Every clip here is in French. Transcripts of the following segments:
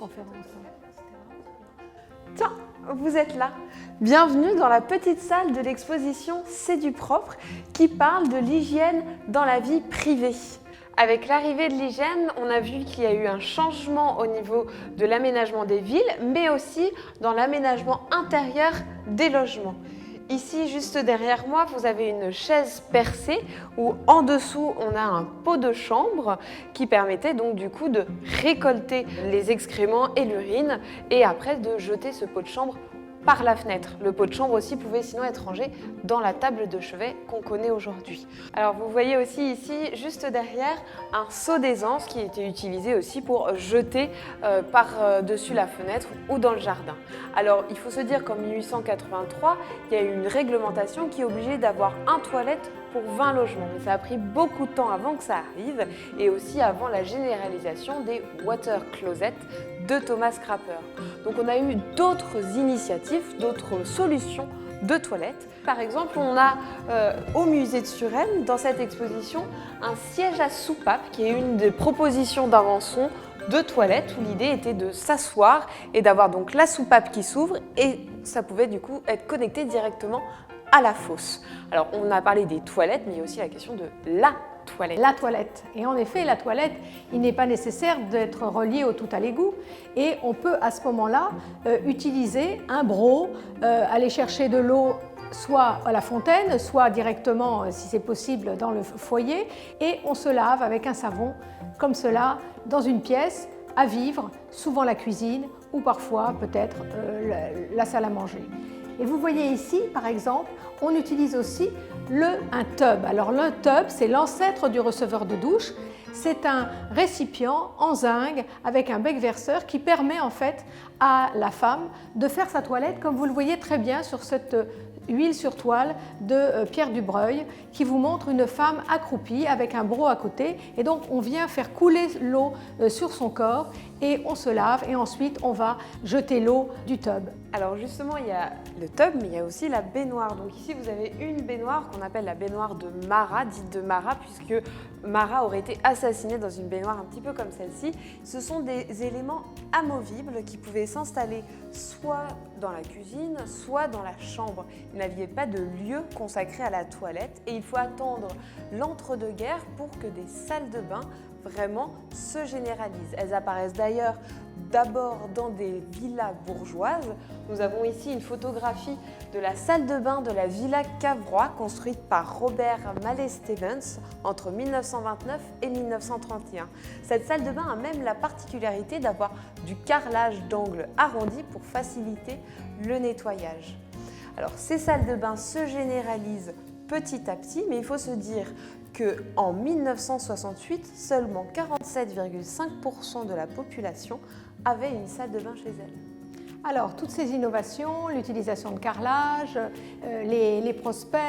conférences. Tiens, vous êtes là. Bienvenue dans la petite salle de l'exposition C'est du propre qui parle de l'hygiène dans la vie privée. Avec l'arrivée de l'hygiène, on a vu qu'il y a eu un changement au niveau de l'aménagement des villes, mais aussi dans l'aménagement intérieur des logements. Ici, juste derrière moi, vous avez une chaise percée où en dessous, on a un pot de chambre qui permettait donc du coup de récolter les excréments et l'urine et après de jeter ce pot de chambre par la fenêtre. Le pot de chambre aussi pouvait sinon être rangé dans la table de chevet qu'on connaît aujourd'hui. Alors vous voyez aussi ici, juste derrière, un seau d'aisance qui était utilisé aussi pour jeter par-dessus la fenêtre ou dans le jardin. Alors il faut se dire qu'en 1883, il y a eu une réglementation qui obligeait d'avoir un toilette pour 20 logements. Mais ça a pris beaucoup de temps avant que ça arrive et aussi avant la généralisation des water closets de Thomas Crapper. Donc on a eu d'autres initiatives, d'autres solutions de toilettes. Par exemple, on a au musée de Suresnes, dans cette exposition, un siège à soupape qui est une des propositions d'invention de toilettes où l'idée était de s'asseoir et d'avoir donc la soupape qui s'ouvre et ça pouvait du coup être connecté directement à la fosse. Alors on a parlé des toilettes, mais il y a aussi la question de la toilette. La toilette. Et en effet, la toilette, il n'est pas nécessaire d'être relié au tout à l'égout. Et on peut à ce moment-là utiliser un broc, aller chercher de l'eau soit à la fontaine, soit directement, si c'est possible, dans le foyer. Et on se lave avec un savon comme cela dans une pièce à vivre, souvent la cuisine ou parfois peut-être la salle à manger. Et vous voyez ici, par exemple, on utilise aussi un tub. Alors le tub, c'est l'ancêtre du receveur de douche. C'est un récipient en zinc avec un bec verseur qui permet en fait à la femme de faire sa toilette, comme vous le voyez très bien sur cette huile sur toile de Pierre Dubreuil qui vous montre une femme accroupie avec un broc à côté et donc on vient faire couler l'eau sur son corps et on se lave et ensuite on va jeter l'eau du tub. Alors justement il y a le tub mais il y a aussi la baignoire. Donc ici vous avez une baignoire qu'on appelle la baignoire de Marat, dite de Marat puisque Marat aurait été assassiné dans une baignoire un petit peu comme celle-ci. Ce sont des éléments amovibles qui pouvaient s'installer soit dans la cuisine, soit dans la chambre. Il n'y avait pas de lieu consacré à la toilette et il faut attendre l'entre-deux-guerres pour que des salles de bain vraiment se généralisent. Elles apparaissent d'ailleurs d'abord dans des villas bourgeoises. Nous avons ici une photographie de la salle de bain de la Villa Cavrois construite par Robert Mallet-Stevens entre 1929 et 1931. Cette salle de bain a même la particularité d'avoir du carrelage d'angle arrondi pour faciliter le nettoyage. Alors ces salles de bain se généralisent petit à petit, mais il faut se dire qu'en 1968, seulement 47,5% de la population avait une salle de bain chez elle. Alors, toutes ces innovations, l'utilisation de carrelage, les prospects,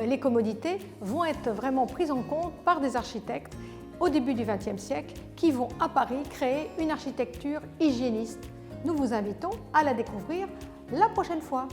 les commodités vont être vraiment prises en compte par des architectes au début du XXe siècle qui vont à Paris créer une architecture hygiéniste. Nous vous invitons à la découvrir la prochaine fois.